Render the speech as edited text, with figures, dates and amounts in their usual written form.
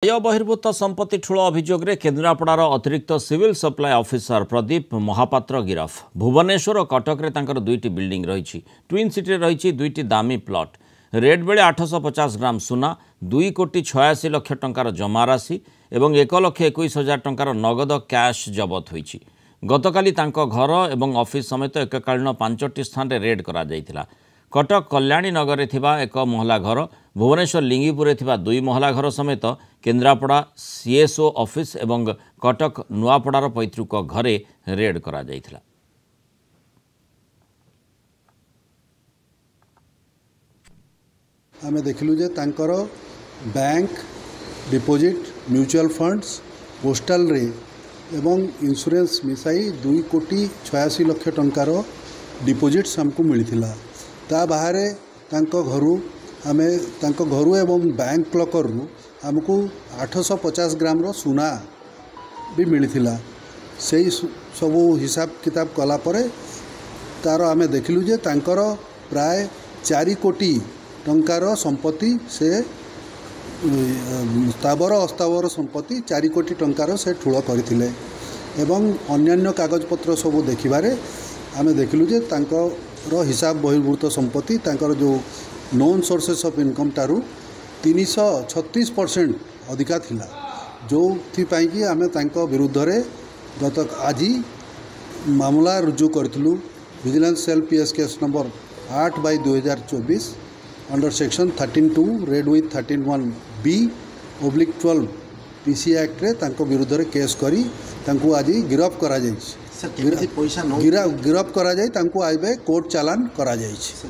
आय बहिर्भूत संपत्ति ठूल अभियोग केन्द्रापड़ार अतिरिक्त civil supply officer Pradeep Mahapatra गिरफ। भुवनेश्वर और कटक रे तांकर दुईटी बिल्डिंग रही। ट्विन सिटी रही दुईटी दामी प्लट। रेड बेले 850 ग्राम सुना, 2,86 लाख टंकार जमा राशि और 1,21,000 टंकार नगद कैश जबत होईछि। गतकाली तांको घर और ऑफिस समेत एककालीन 5टी स्थान रे रेड करा जायतिला। कटक कल्याणी नगर में एक महला घर, भुवनेश्वर लिंगीपुर 2 महला घर समेत केन्द्रापड़ा सीएसओ ऑफिस और कटक नुआपड़ार पैतृक घरे रेड करा जायतिला। आमे देखिलु जे तांकर bank deposit mutual funds postal रे एवं इंश्योरेंस मिसाई 2,86 लाख टंकार डिपोजिट्स हमको मिलथिला। ता बाहरे तांको घरू एवं बैंक लॉकर रु हमको 850 ग्राम रो सुना भी मिलथिला। सेही सबू हिसाब किताब कला परे तार आमे देखिलु जे तांकर प्राय 4 कोटी टंकार संपत्ति से स्थावर अस्थावर संपत्ति 4 कोटी टंकार से ठूल करथिले एवं अन्यान्य कागजपत्र सबू देखिबारे आमे देखिलु जे तांकर हिसाब बहिर्भूत संपत्ति तांकर जो नॉन सोर्सेस ऑफ इनकम टारू 336% अधिका थिला। जो थी पाई कि आमे तांको विरुद्ध रे गत आज मामला रुजु करथिलु। Vigilance cell PS case number 8/2024 under section 13(2) read with 13(1)B/12 PC act रे तांको विरुद्ध रे केस करी तांको आज गिरफ्त करा जायछि। पैसा गिरफ्त करा जाय तांको आइबे कोर्ट चालान करा जायछि।